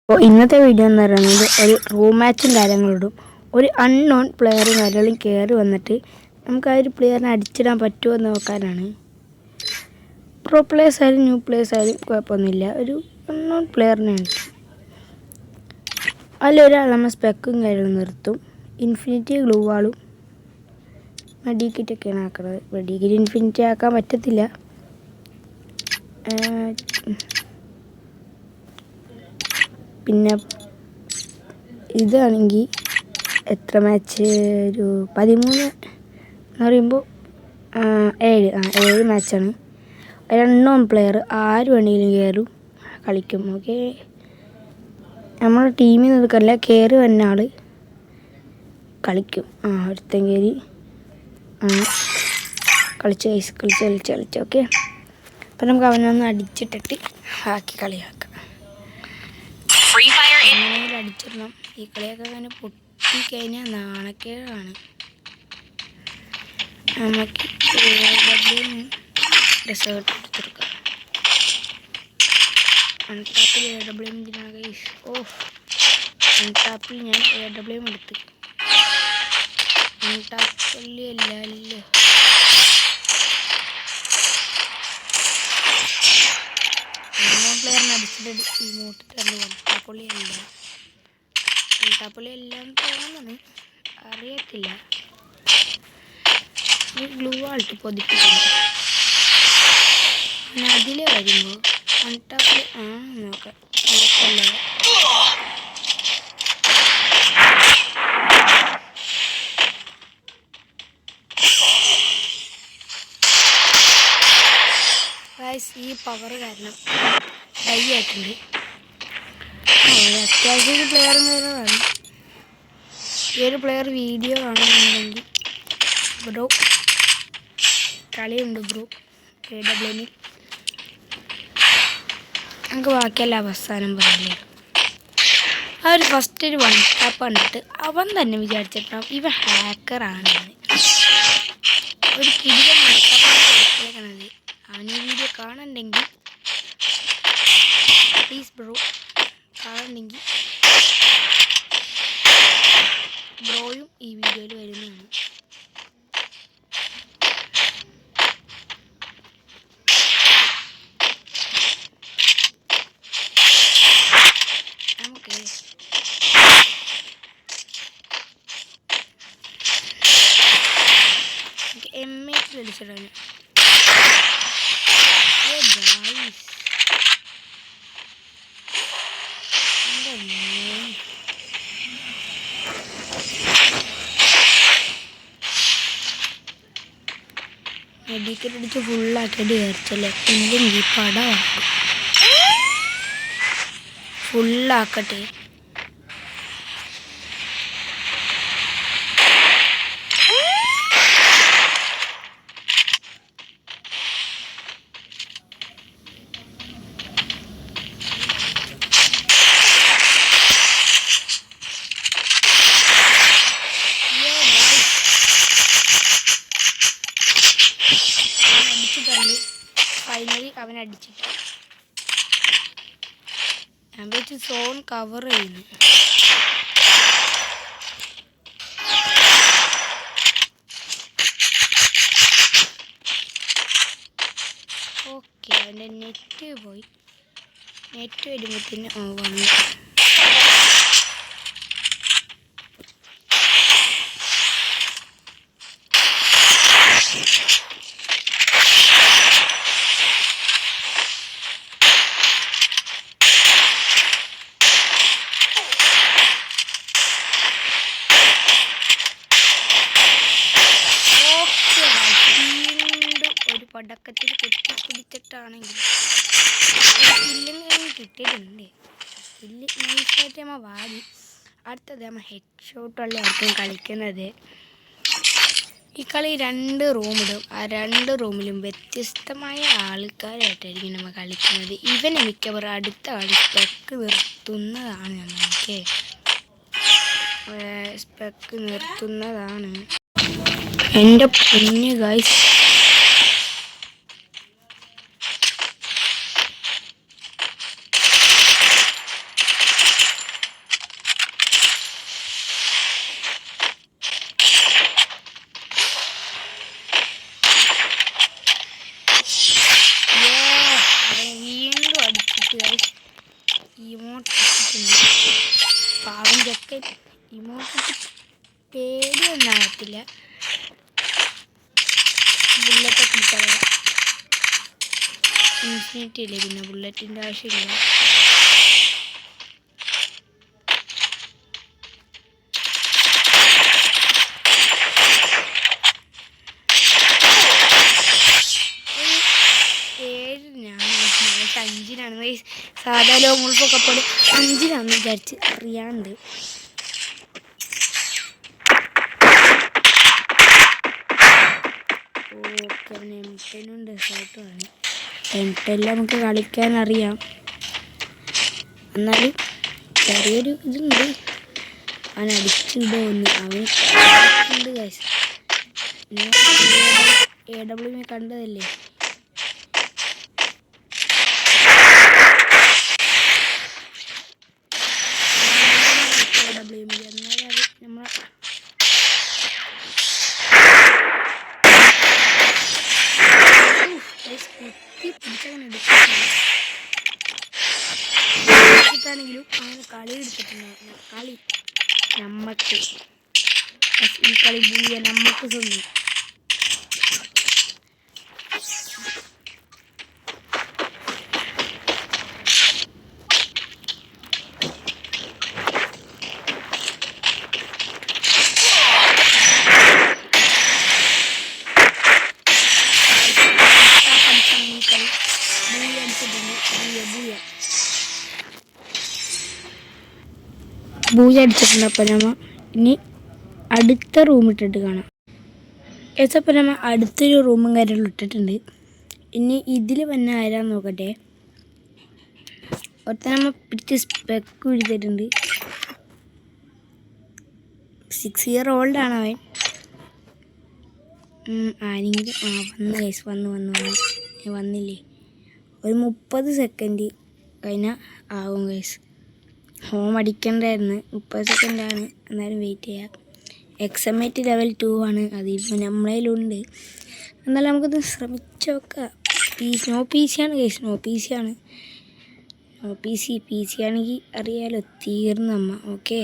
അപ്പോൾ ഇന്നത്തെ വീഡിയോ എന്ന് പറയുന്നത് ഒരു റൂം മാച്ചും കാര്യങ്ങളിടും ഒരു അൺനോൺ പ്ലെയറും കാര്യങ്ങളും കയറി വന്നിട്ട് നമുക്ക് ആ ഒരു പ്ലെയറിനെ അടിച്ചിടാൻ പറ്റുമോ എന്ന് നോക്കാനാണ്. പ്രോ പ്ലേയേഴ്സ് ആയാലും ന്യൂ പ്ലേയേഴ്സ് ആയാലും കുഴപ്പമൊന്നുമില്ല. ഒരു അൺനോൺ പ്ലെയറിനാണ് അതിലൊരാൾ നമ്മൾ സ്പെക്കും കാര്യങ്ങളും നിർത്തും. ഇൻഫിനിറ്റി ഗ്ലൂ വാളും മെഡിക്കിറ്റൊക്കെയാണ് ആക്കുന്നത്. മെഡിക്കിറ്റ് ഇൻഫിനിറ്റി ആക്കാൻ പറ്റത്തില്ല. പിന്നെ ഇതാണെങ്കിൽ എത്ര മാച്ച്, ഒരു 13 എന്ന് പറയുമ്പോൾ 7 മാച്ചാണ്. അൺനോൺ പ്ലെയർ ആര് വേണമെങ്കിലും കയറും കളിക്കും. ഓക്കെ, നമ്മുടെ ടീമിൽ നിന്ന് എടുക്കല്ല, കയറി വന്ന ആൾ കളിക്കും. ഒരുത്തൻ കയറി കളിച്ച് ഓക്കെ. അപ്പം നമുക്ക് അവനൊന്ന് അടിച്ചിട്ടിട്ട് ബാക്കി കളിയാക്കാം. എങ്ങനെയെങ്കിലും അടിച്ചിടണം. ഈ കളിയൊക്കെ അങ്ങനെ പൊട്ടിക്കഴിഞ്ഞാൽ നാണക്കേടാണ്. നമുക്ക് ഡെസേർട്ട് എടുത്തെടുക്കാം. അൺടാപ്പിൽ അൺടാപ്പിൽ ഞാൻ AW എടുത്ത് അൺടാപ്പില്ലല്ലോ. പ്ലെയറിനെ അടിച്ചിട്ട് ഇമോട്ട് തരുന്നു. അൺടാപ്പൊളി എല്ലാം തോന്നുന്നു, അറിയത്തില്ല. ഈ ഗ്ലൂ ആൾട്ട് പൊതിപ്പിക്കുന്നു. അതിൽ വരുമ്പോൾ അൺടാപ്പൊളി നോക്കാം. ഈ പവർ കാരണം ഡൈ ആയിട്ടുണ്ട്. അത്യാവശ്യം ഒരു പ്ലെയറും കാര്യമാണ്. ഈ ഒരു പ്ലെയർ വീഡിയോ കാണുന്നുണ്ടെങ്കിൽ ബ്രോ കളിയുണ്ട് ബ്രോ. AW നമുക്ക് ബാക്കിയല്ല അവസാനം പറയല്ലേ. ആ ഒരു ഫസ്റ്റ് ഒരു 1 ടാപ്പ് കണ്ടിട്ട് അവൻ തന്നെ വിചാരിച്ചിട്ടുണ്ടാവും ഇവ ഹാക്കറാണ്. ഒരു കിടിലൻ ഹാക്കറാണ്. അവൻ ഈ വീഡിയോ കാണണ്ടെങ്കിൽ പ്ലീസ് ബ്രോ, കാണണ്ടെങ്കിൽ ബ്രോയും ഈ വീഡിയോയിൽ വരുന്നതാണ്. നമുക്ക് M8 കളിച്ചിടാൻ മെഡിക്കറ്റ് അടിച്ച് ഫുള്ളാക്കിയിട്ട് കയറിച്ചല്ലേ. ഇല്ലെങ്കിൽ പടമാക്കും. ഫുള്ളാക്കട്ടെ. ഫൈനലി അവൻ അടിച്ചിട്ട് ഞാൻ വെച്ച് സോൺ കവർ ചെയ്യുന്നു. ഓക്കെ, അവൻ്റെ നെറ്റ് പോയി. നെറ്റ് വരുമ്പോഴത്തേന് വന്നു. പടക്കത്തിൽ കുത്തിപ്പിടിച്ചിട്ടാണെങ്കിൽ സ്കില്ലും കിട്ടിയിട്ടുണ്ട്. സ്കില്ല് നൈസായിട്ട് നമ്മൾ വാടി. അടുത്തത് നമ്മൾ ഹെഡ് ഷോട്ടുള്ള ആർക്കും കളിക്കുന്നത്. ഈ കളി 2 റൂമിടും. ആ 2 റൂമിലും വ്യത്യസ്തമായ ആൾക്കാരായിട്ടായിരിക്കും നമ്മൾ കളിക്കുന്നത്. ഇവന് മിക്കവാറും അടുത്ത കളി സ്പെക്ക് നിർത്തുന്നതാണ്. നമുക്ക് സ്പെക്ക് നിർത്തുന്നതാണ്. എൻ്റെ പൊന്നു ഗൈസ്, ഇമോട്ട് ഇട്ടിട്ടുണ്ട്. പാവം ചെക്കൻ ഇമോട്ട് പേടിയൊന്നും ആകത്തില്ല. ബുള്ളറ്റൊക്കെ ഇട്ടറിയാം. ഇൻഫിനിറ്റി ഇല്ലേ, പിന്നെ ബുള്ളറ്റിൻ്റെ ആവശ്യമില്ല. അഞ്ചിനാണ് സാധാ ലോമുൾപ്പൊക്കെ പോലെ 5 വിചാരിച്ച് അറിയാണ്ട്. ഓക്കെ, അവന് M10 ഡെസേർട്ടുമാണ്. M10 നമുക്ക് കളിക്കാൻ അറിയാം, എന്നാലും ചെറിയൊരു ഇതുണ്ട്. അവൻ അടിച്ചിടുമെന്ന് അവനുണ്ട് ഗൈസ്. AWM കണ്ടതല്ലേ. ണെങ്കിലും അങ്ങനെ കളി എടുത്തിട്ടുണ്ടായിരുന്നു. കളി നമ്മക്ക് ഈ കളി ബൂയ നമ്മക്ക് സ്വന്തം. ബൂയ അടിച്ചിട്ടുണ്ട്. അപ്പം നമ്മൾ ഇനി അടുത്ത റൂം ഇട്ടിട്ട് കാണാം. ഏച്ചപ്പം നമ്മൾ അടുത്തൊരു റൂമും കാര്യങ്ങളും ഇട്ടിട്ടുണ്ട്. ഇനി ഇതിൽ വന്ന ആരാന്ന് നോക്കട്ടെ. ഒത്ത നമ്മൾ പിടിച്ച് സ്പെക്ക് എഴുതിയിട്ടുണ്ട്. 6 year old ആണ് അവൻ. ആരെങ്കിലും വന്ന് ഗൈസ് വന്നില്ലേ. ഒരു 30 സെക്കൻഡ് കഴിഞ്ഞാൽ ആവും ഗൈസ്. ഹോം അടിക്കണ്ടായിരുന്നു. 30 സെക്കൻഡാണ്, എന്നാലും വെയിറ്റ് ചെയ്യാം. എക്സമേറ്റ് ലെവൽ 2 ആണ്. അതിപ്പോൾ നമ്മളതിലുണ്ട്. എന്നാലും നമുക്കത് ശ്രമിച്ച് നോക്കാം. നോ പി സി ആണ് ഗൈസ്, നോ പി സി ആണ്. പി സി ആണെങ്കിൽ അറിയാലോ, തീർന്നമ്മ. ഓക്കെ,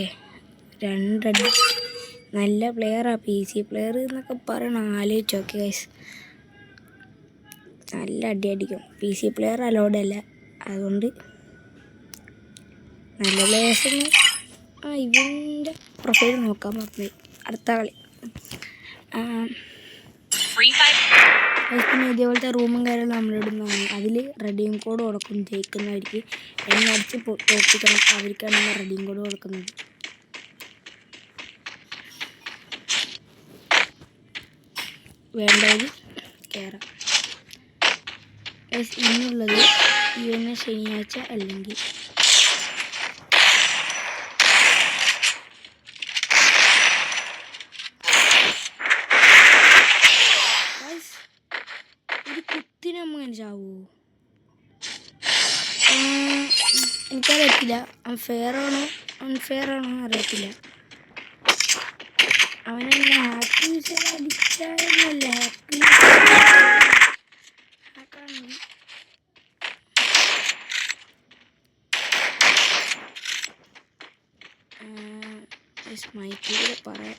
2 അടി. നല്ല പ്ലെയറാണ് പി സി പ്ലെയർ എന്നൊക്കെ പറയണം. ആലോചിച്ച് ഓക്കെ ഗൈസ്, നല്ല അടി അടിക്കും. പി സി പ്ലെയർ അലോഡല്ല, അതുകൊണ്ട് നല്ല പ്ലേയേഴ്സിന്. ഇവൻ്റെ പ്രൊഫൈൽ നോക്കാൻ പറഞ്ഞു. അടുത്ത കളി പിന്നെ ഇതേപോലത്തെ റൂമും കാര്യങ്ങളും നമ്മളിടുന്നതാണ്. അതിൽ റെഡീം കോഡ് കൊടുക്കും. ജയിക്കുന്നവർക്ക് എണ്ണടിച്ച് തോൽപ്പിക്കണം, അവർക്കാണ് നമ്മൾ റെഡീം കോഡ് കൊടുക്കുന്നത്. വേണ്ടവർ കയറാം. ഇന്നുള്ളത് ഈ വരുന്ന ശനിയാഴ്ച അല്ലെങ്കിൽ ഒരു കുത്തിനമ്മ ചാവോ എനിക്കറിയത്തില്ല. അൺഫെയർ ആണോ അറിയത്തില്ല. അവനെന്നെ ഹാക്ക് അടിച്ചാലല്ല ഹാക്കാണെങ്കിൽ മൈക്കിലൂടെ പറയാൻ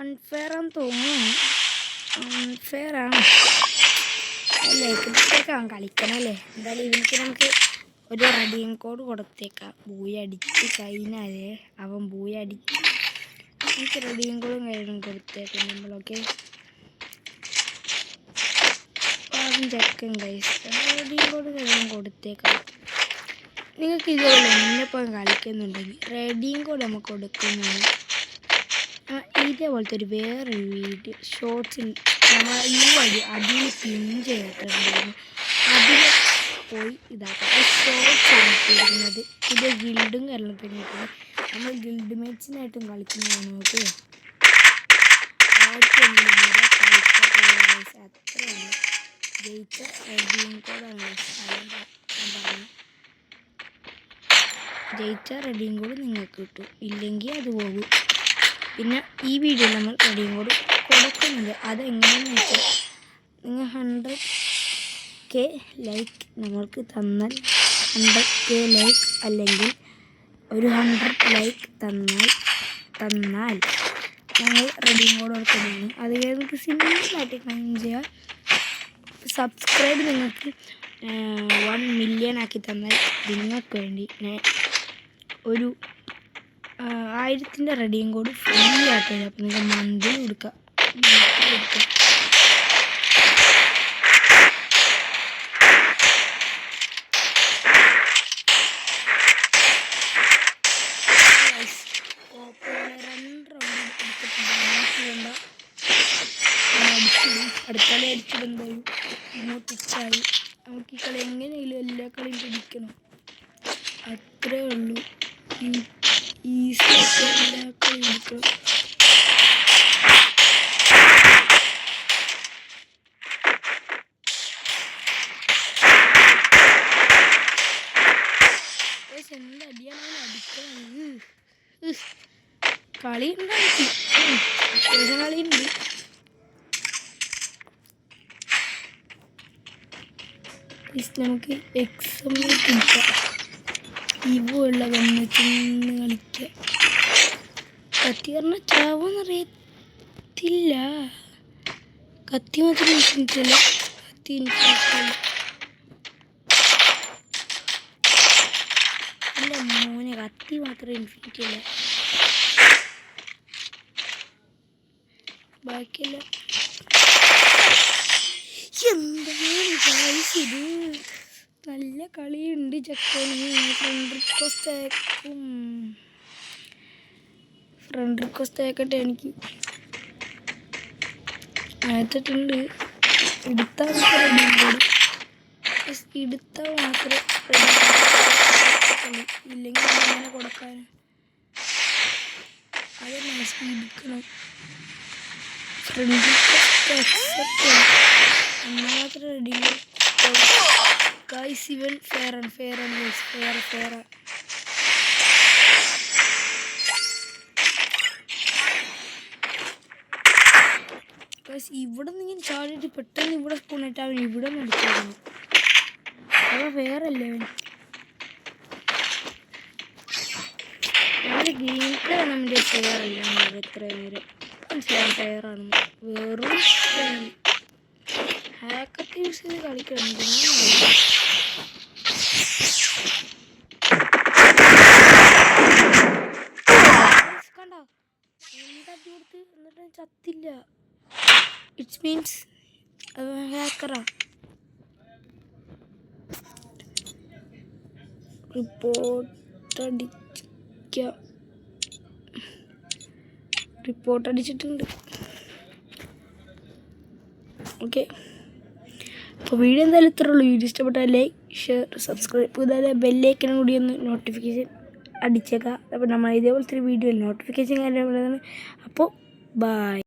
അൺഫെയർ ആണെന്ന് തോന്നുന്നു. അൺഫെയർ ആണ് അല്ലേ, കിട്ടേക്കാം കളിക്കണമല്ലേ. എന്തായാലും ഇതിലേക്ക് നമുക്ക് ഒരു റെഡീം കോഡ് കൊടുത്തേക്കാം. ബൂയ അടിച്ച് കഴിഞ്ഞാലേ അവൻ ബൂയ അടിച്ച് നമുക്ക് റെഡീം കോഡും കാര്യങ്ങളും കൊടുത്തേക്കാം നമ്മളൊക്കെ. ചെക്കൻ ഗൈസ് റെഡീം കോഡ് കാര്യങ്ങളും കൊടുത്തേക്കാം. നിങ്ങൾക്ക് ഇതുപോലെ മുന്നെപ്പോഴും കളിക്കുന്നുണ്ടെങ്കിൽ റെഡീം കോഡ് നമുക്ക് കൊടുക്കുന്നതാണ്. ഇതേപോലത്തെ ഒരു വേറൊരു വീഡിയോ ഷോർട്സിൽ നമ്മൾ ഈ വഴി അതിൽ പിൻ ചെയ്തിട്ടുണ്ടായിരുന്നു. അതിൽ പോയി ഇതാക്കാം. ഷോർട്സ് എടുത്തിരിക്കുന്നത് ഇത് ഗിൽഡും കാര്യങ്ങളും കഴിഞ്ഞിട്ടുണ്ട്. നമ്മൾ ഗിൽഡ് മാച്ചിനായിട്ടും കളിക്കുന്നതാണ്. ഓക്കെ, ആർക്കെങ്കിലും വരെ കളിക്കാൻ അത്രയാണ്. ജയിച്ച റെഡീം കോഡാണ് പറയുന്നത്. ജയിച്ച റെഡീം കോഡ് നിങ്ങൾക്ക് കിട്ടും, ഇല്ലെങ്കിൽ അത് പോകും. പിന്നെ ഈ വീഡിയോയിൽ നമ്മൾ റെഡീം കോഡ് കൊടുക്കുന്നത് അതെങ്ങനെയാണെന്ന് വെച്ചാൽ നിങ്ങൾ 100K ലൈക്ക് നമ്മൾക്ക് തന്നാൽ 100K ലൈക്ക് അല്ലെങ്കിൽ ഒരു 100 ലൈക്ക് തന്നാൽ ഞങ്ങൾ റെഡീം കോഡ് കൊടുക്കുന്നതാണ്. അത് കഴിഞ്ഞിട്ട് സിമ്പിളായിട്ട് ക്ലെയിം ചെയ്യുക. സബ്സ്ക്രൈബ് നിങ്ങൾക്ക് 1 മില്യൺ ആക്കി തന്നാൽ നിങ്ങൾക്ക് വേണ്ടി ഞാൻ ഒരു 1000ൻ്റെ റെഡീം കോഡ് ഫ്രീ ആയിട്ട് തരാം. അപ്പോൾ നിങ്ങൾക്ക് മന്ത്ലി കൊടുക്കാം. അടുത്ത കളി അടിച്ചിടുമ്പോഴും ഇങ്ങോട്ടിച്ചായി നമുക്ക് ഈ കളി എങ്ങനെയെങ്കിലും എല്ലാ കളിയും പിടിക്കണം. അത്രേ ഉള്ളൂ. ഈസി എല്ലാ കളിയും പിടിക്കണം. എന്തടിയാണ് അടിക്കണം. കളി ഉണ്ടാക്കി അത്യാവശ്യം കളിയുണ്ട്. നമുക്ക് എക്സാമിൽ കിട്ടാം. ഇവുള്ള വന്ന് ചെന്ന് കളിക്കാം. കത്തി പറഞ്ഞാൽ ചാവോന്നറിയത്തില്ല. കത്തി മാത്രം ഇൻഫിനിറ്റല്ല. കത്തി ഇൻഫിനിറ്റല്ല. അല്ല മോനെ, കത്തി മാത്രം ഇൻഫിനിറ്റല്ല. ബാക്കിയല്ല. എന്താണ് ഇത്? നല്ല കളിയുണ്ട് ചെക്കന്. ഫ്രണ്ട് റിക്വസ്റ്റ് ആക്കട്ടെ. എനിക്ക് അയച്ചിട്ടുണ്ട്. എടുത്താൽ മാത്രം ഇല്ലെങ്കിൽ അങ്ങനെ കൊടുക്കാൻ അതന്നെ എടുക്കണം. ഫ്രണ്ട് റിക്വസ്റ്റ് അക്സെപ്റ്റ് എന്നാൽ മാത്രം റെഡി. ഗൈസ് ഇവൻ ഫെയറാണ് ഗൈസ്. ഫെയറാണ്. ഗൈസ് ഇവിടെ നിന്ന് ഇങ്ങനെ ചാടിയിട്ട് പെട്ടെന്ന് ഇവിടെ സ്പൂണിട്ട് അവൻ ഇവിടെ നിന്ന് അടിച്ചായിരുന്നു. അവൻ ഫെയറല്ലേ അവൻ. നമ്മുടെ ഗെയിം പ്ലേ നമ്മുടെ ഫെയറല്ല. എത്ര നേരം മനസ്സിലാവും ഫെയറാണെന്ന്. വെറും ഹാക്കറ്റ് യൂസ് ചെയ്ത് കളിക്കുന്നുണ്ട്. കണ്ടോ എന്താട്ടി കൊടുത്ത് എന്നിട്ട് ചത്തില്ല. ഇറ്റ്സ് മീൻസ് ഹാക്കറാ. റിപ്പോർട്ട് അടിച്ചിട്ടുണ്ട്. ഓക്കെ, അപ്പോൾ വീഡിയോ എന്തായാലും ഇത്രേ ഉള്ളൂ. വീഡിയോ ഇഷ്ടപ്പെട്ടാൽ ലൈക്ക്, ഷെയർ, സബ്സ്ക്രൈബ്. ഇതുപോലെ ബെല്ലൈക്കനും കൂടി ഒന്ന് നോട്ടിഫിക്കേഷൻ അടിച്ചേക്കാം. അപ്പോൾ നമ്മൾ ഇതേപോലത്തെ ഒരു വീഡിയോ നോട്ടിഫിക്കേഷൻ കാര്യങ്ങളാണ്. അപ്പോൾ ബൈ.